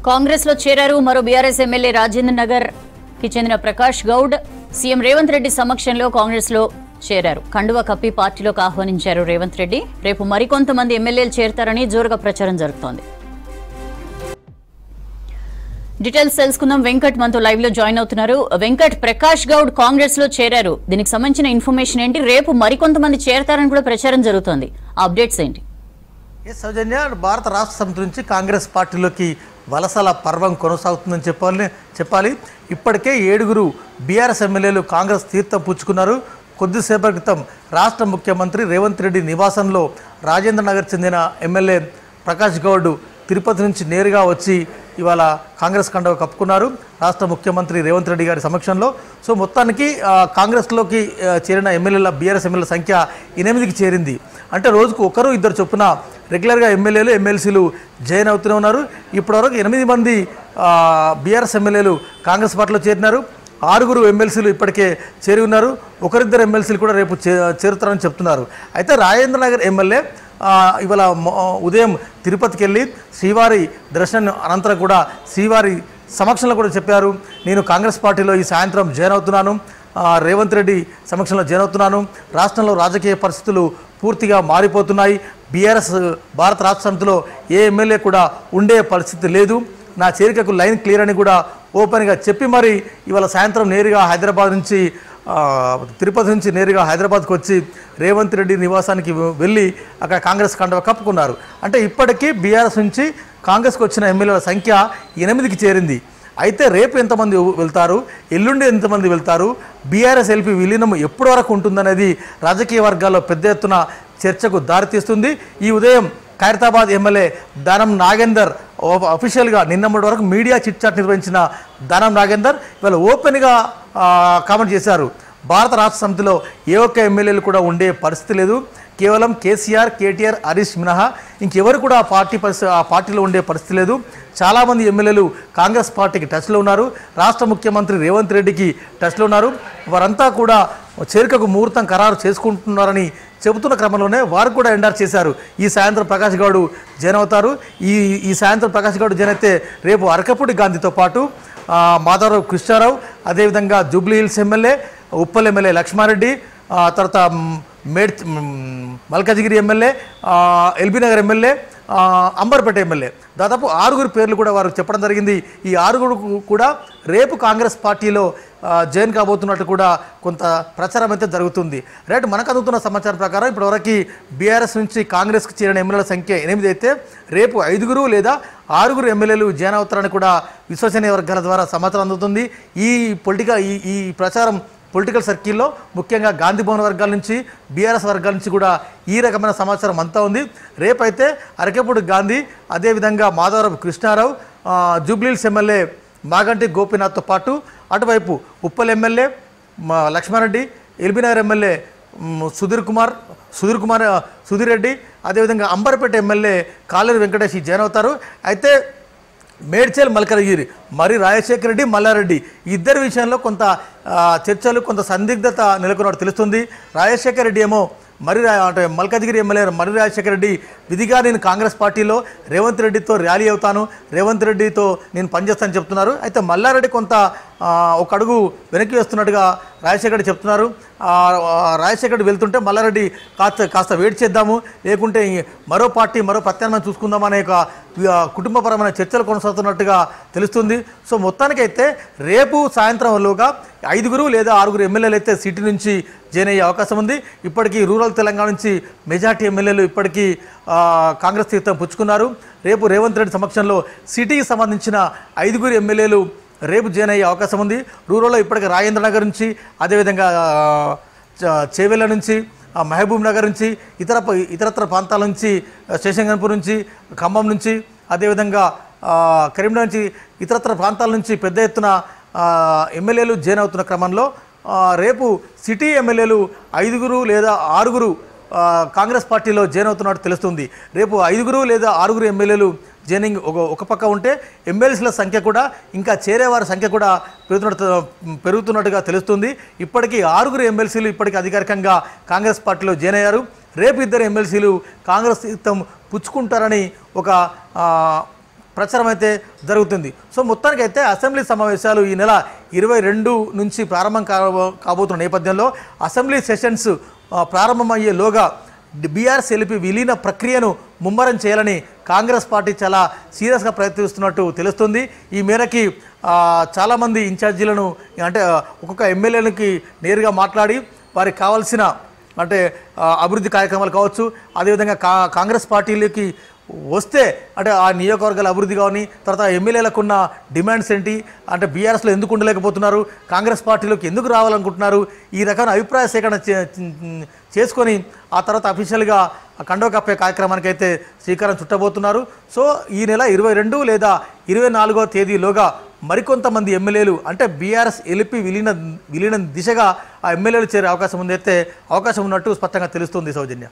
కాంగ్రెస్ లో చేరారు మరో బీఆర్ఎస్ ఎమ్మెల్యే రాజేంద్ర నగర్ కి చెందిన ప్రకాష్ గౌడ్ సీఎం రేవంత్ రెడ్డి సమక్షంలో కాంగ్రెస్ లో చేరారు. కండువా కప్పి పార్టీలోకి ఆహ్వానించారు రేవంత్ రెడ్డి. రేపు మరికొంతమంది ఎమ్మెల్యేలు చేరతారని జోరుగా ప్రచారం జరుగుతోంది. డీటెయిల్స్ తెలుసుకుందాం. వెంకట్ మనతో లైవ్ లో జాయిన్ అవుతున్నారు. వెంకట్, ప్రకాష్ గౌడ్ కాంగ్రెస్ లో చేరారు, దీనికి సంబంధించిన ఇన్ఫర్మేషన్ ఏంటి? రేపు మరికొంతమంది చేరతారని కూడా ప్రచారం జరుగుతోంది, అప్డేట్స్ ఏంటి? సౌజన్య, భారత రాష్ట్ర సమితి నుంచి కాంగ్రెస్ పార్టీలోకి వలసల పర్వం కొనసాగుతుందని చెప్పాలి. ఇప్పటికే 7 బీఆర్ఎస్ ఎమ్మెల్యేలు కాంగ్రెస్ తీర్థం పుచ్చుకున్నారు. కొద్దిసేపటి క్రితం రాష్ట్ర ముఖ్యమంత్రి రేవంత్ రెడ్డి నివాసంలో రాజేంద్ర నగర్ చెందిన ఎమ్మెల్యే ప్రకాష్ గౌడ్ తిరుపతి నుంచి నేరుగా వచ్చి ఇవాళ కాంగ్రెస్ కండువా కప్పుకున్నారు రాష్ట్ర ముఖ్యమంత్రి రేవంత్ రెడ్డి గారి సమక్షంలో. సో మొత్తానికి కాంగ్రెస్లోకి చేరిన ఎమ్మెల్యేల బీఆర్ఎస్ ఎమ్మెల్యేల సంఖ్య 8కి చేరింది. అంటే రోజుకు 1-2 చొప్పున రెగ్యులర్గా ఎమ్మెల్యేలు ఎమ్మెల్సీలు జాయిన్ అవుతూనే ఉన్నారు. ఇప్పటివరకు 8 మంది బీఆర్ఎస్ ఎమ్మెల్యేలు కాంగ్రెస్ పార్టీలో చేరినారు. 6 ఎమ్మెల్సీలు ఇప్పటికే చేరి ఉన్నారు. 1-2 ఎమ్మెల్సీలు కూడా రేపు చేరుతారని చెప్తున్నారు. అయితే రాజేంద్ర నగర్ ఎమ్మెల్యే ఇవాళ ఉదయం తిరుపతికి వెళ్ళి శ్రీవారి దర్శనం అనంతరం కూడా శ్రీవారి సమక్షంలో కూడా చెప్పారు, నేను కాంగ్రెస్ పార్టీలో ఈ సాయంత్రం జాయిన్ అవుతున్నాను, రేవంత్ రెడ్డి సమక్షంలో జాయిన్ అవుతున్నాను. రాష్ట్రంలో రాజకీయ పరిస్థితులు పూర్తిగా మారిపోతున్నాయి. బీఆర్ఎస్ భారత రాష్ట్ర సమితిలో ఏ ఎమ్మెల్యే కూడా ఉండే పరిస్థితి లేదు. నా చేరికకు లైన్ క్లియర్ అని కూడా ఓపెన్గా చెప్పి మరి ఇవాళ సాయంత్రం నేరుగా హైదరాబాద్ నుంచి తిరుపతి నుంచి నేరుగా హైదరాబాద్కి వచ్చి రేవంత్ రెడ్డి నివాసానికి వెళ్ళి అక్కడ కాంగ్రెస్ కండువా కప్పుకున్నారు. అంటే ఇప్పటికీ బీఆర్ఎస్ నుంచి కాంగ్రెస్కి వచ్చిన ఎమ్మెల్యేల సంఖ్య 8కి చేరింది. అయితే రేపు ఎంతమంది వెళ్తారు, ఎల్లుండి ఎంతమంది వెళ్తారు, బీఆర్ఎస్ ఎల్పీ విలీనం ఎప్పటి వరకు ఉంటుందనేది రాజకీయ వర్గాల్లో పెద్ద ఎత్తున చర్చకు దారితీస్తుంది. ఈ ఉదయం ఖైరతాబాద్ ఎమ్మెల్యే దానం నాగేందర్ అఫీషియల్గా నిన్నటి వరకు మీడియా చిట్చాట్ నిర్వహించిన దానం నాగేందర్ ఇవాళ ఓపెన్గా కామెంట్ చేశారు, భారత రాష్ట్ర సమితిలో ఏ ఒక్క ఎమ్మెల్యేలు కూడా ఉండే పరిస్థితి లేదు, కేవలం కేసీఆర్, కేటీఆర్, హరీష్ మినహా ఇంకెవరు కూడా ఆ పార్టీలో ఉండే పరిస్థితి లేదు. చాలామంది ఎమ్మెల్యేలు కాంగ్రెస్ పార్టీకి టచ్లో ఉన్నారు, రాష్ట్ర ముఖ్యమంత్రి రేవంత్ రెడ్డికి టచ్లో ఉన్నారు. వారంతా కూడా చేరికకు ముహూర్తం ఖరారు చేసుకుంటున్నారని చెబుతున్న క్రమంలోనే వారు కూడా ఎండార్ చేశారు. ఈ సాయంత్రం ప్రకాష్ గౌడ్ జాయిన్ అవుతారు. ఈ సాయంత్రం ప్రకాష్ గౌడ్ జాయిన్ అయితే రేపు అరకపూడి గాంధీతో పాటు మాధవరావు కృష్ణారావు, అదేవిధంగా Jubilee Hills MLA, Uppal MLA Lakshmareddy, తర్వాత Malkajgiri MLA, LB Nagar MLA, Amberpet MLA, దాదాపు 6 పేర్లు కూడా వారు చెప్పడం జరిగింది. ఈ 6 కూడా రేపు కాంగ్రెస్ పార్టీలో జాయిన్ కాబోతున్నట్టు కూడా కొంత ప్రచారం అయితే జరుగుతుంది. రైట్, మనకు అందుతున్న సమాచారం ప్రకారం ఇప్పటివరకు బీఆర్ఎస్ నుంచి కాంగ్రెస్కి చేరిన ఎమ్మెల్యేల సంఖ్య 8 అయితే రేపు 5 లేదా 6 ఎమ్మెల్యేలు జాయిన్ అవుతారని కూడా విశ్వసనీయ వర్గాల ద్వారా సమాచారం అందుతుంది. ఈ ప్రచారం పొలిటికల్ సర్కిల్లో ముఖ్యంగా గాంధీ భవన్ వర్గాల నుంచి, బీఆర్ఎస్ వర్గాల నుంచి కూడా ఈ రకమైన సమాచారం అంతా ఉంది. రేపైతే అరకేపూడి గాంధీ, అదేవిధంగా మాధవరావు కృష్ణారావు, జూబ్లీహిల్స్ ఎమ్మెల్యే మాగంటి గోపీనాథ్తో పాటు అటువైపు ఉప్పల్ ఎమ్మెల్యే లక్ష్మారెడ్డి, ఎల్బీనగర్ ఎమ్మెల్యే సుధీర్ రెడ్డి, అదేవిధంగా అంబర్పేట ఎమ్మెల్యే కాలేరు వెంకటేష్ జాయిన్ అవుతారు. అయితే మేడ్చల్ మల్కాజిగిరి మరి రాజశేఖర రెడ్డి, మల్లారెడ్డి ఇద్దరి విషయంలో కొంత చర్చలు, కొంత సందిగ్ధత నెలకొన్నట్టు తెలుస్తుంది. రాజశేఖర రెడ్డి ఏమో అంటే మల్కాజిగిరి ఎమ్మెల్యే మరి రాజశేఖర రెడ్డి విధిగా నేను కాంగ్రెస్ పార్టీలో రేవంత్ రెడ్డితో ర్యాలీ అవుతాను, రేవంత్ రెడ్డితో నేను పనిచేస్తానని చెప్తున్నారు. అయితే మల్లారెడ్డి కొంత ఒక అడుగు వెనక్కి వేస్తున్నట్టుగా రాజశేఖర రెడ్డి చెప్తున్నారు. రాజశేఖర రెడ్డి వెళ్తుంటే మల్లారెడ్డి కాస్త వెయిట్ చేద్దాము, లేకుంటే మరో పార్టీ మరో ప్రత్యామ్నాయం చూసుకుందాం అనే ఒక కుటుంబపరమైన చర్చలు కొనసాగుతున్నట్టుగా తెలుస్తుంది. సో మొత్తానికైతే రేపు సాయంత్రంలోగా 5 లేదా 6 ఎమ్మెల్యేలు అయితే సిటీ నుంచి జాయిన్ అయ్యే అవకాశం ఉంది. ఇప్పటికీ రూరల్ తెలంగాణ నుంచి మెజార్టీ ఎమ్మెల్యేలు ఇప్పటికీ కాంగ్రెస్ తీర్థం పుచ్చుకున్నారు. రేపు రేవంత్ రెడ్డి సమక్షంలో సిటీకి సంబంధించిన 5 ఎమ్మెల్యేలు రేపు జాయిన్ అయ్యే అవకాశం ఉంది. రూరల్లో ఇప్పటికీ రాజేంద్ర నగర్ నుంచి, అదేవిధంగా చేవెళ్ళ నుంచి, మహబూబ్ నగర్ నుంచి, ఇతరత్ర ప్రాంతాల నుంచి, శేషంగన్పూర్ నుంచి, ఖమ్మం నుంచి, అదేవిధంగా కరీంనగర్ నుంచి, ఇతరత్ర ప్రాంతాల నుంచి పెద్ద ఎత్తున ఎమ్మెల్యేలు జాయిన్ అవుతున్న క్రమంలో రేపు సిటీ ఎమ్మెల్యేలు 5 లేదా 6 కాంగ్రెస్ పార్టీలో జాయిన్ అవుతున్నట్టు తెలుస్తుంది. రేపు 5 లేదా 6 ఎమ్మెల్యేలు జాయినింగ్ ఒక పక్క ఉంటే ఎమ్మెల్సీల సంఖ్య కూడా, ఇంకా చేరేవారి సంఖ్య కూడా పెరుగుతున్నట్టుగా తెలుస్తుంది. ఇప్పటికీ 6 ఎమ్మెల్సీలు ఇప్పటికీ అధికారికంగా కాంగ్రెస్ పార్టీలో జాయిన్ అయ్యారు. రేపు 2 ఎమ్మెల్సీలు కాంగ్రెస్ తీర్థం పుచ్చుకుంటారని ఒక ప్రచారం అయితే జరుగుతుంది. సో మొత్తానికైతే అసెంబ్లీ సమావేశాలు ఈ నెల 22 నుంచి ప్రారంభం కాబోతున్న నేపథ్యంలో అసెంబ్లీ సెషన్స్ ప్రారంభమయ్యేలోగా బీఆర్ఎస్ ఎల్పీ విలీన ప్రక్రియను ముమ్మరం చేయాలని కాంగ్రెస్ పార్టీ చాలా సీరియస్గా ప్రయత్నిస్తున్నట్టు తెలుస్తుంది. ఈ మేరకి చాలామంది ఇన్ఛార్జీలను అంటే ఒక్కొక్క ఎమ్మెల్యేలకి నేరుగా మాట్లాడి వారికి కావాల్సిన అంటే అభివృద్ధి కార్యక్రమాలు కావచ్చు, అదేవిధంగా కాంగ్రెస్ పార్టీలకి వస్తే అంటే ఆ నియోజకవర్గాల అభివృద్ధి కానీ, తర్వాత ఎమ్మెల్యేలకు ఉన్న డిమాండ్స్ ఏంటి, అంటే బీఆర్ఎస్లో ఎందుకు ఉండలేకపోతున్నారు, కాంగ్రెస్ పార్టీలోకి ఎందుకు రావాలనుకుంటున్నారు, ఈ రకమైన అభిప్రాయ సేకరణ చేసుకొని ఆ తర్వాత అఫీషియల్గా కండవ కప్పే కార్యక్రమానికి అయితే శ్రీకారం చుట్టబోతున్నారు. సో ఈ నెల 22 లేదా 24వ తేదీలోగా మరికొంతమంది ఎమ్మెల్యేలు అంటే బీఆర్ఎస్ ఎల్పీ విలీన దిశగా ఆ ఎమ్మెల్యేలు చేరే అవకాశం ఉన్నట్టు స్పష్టంగా తెలుస్తుంది సౌజన్య.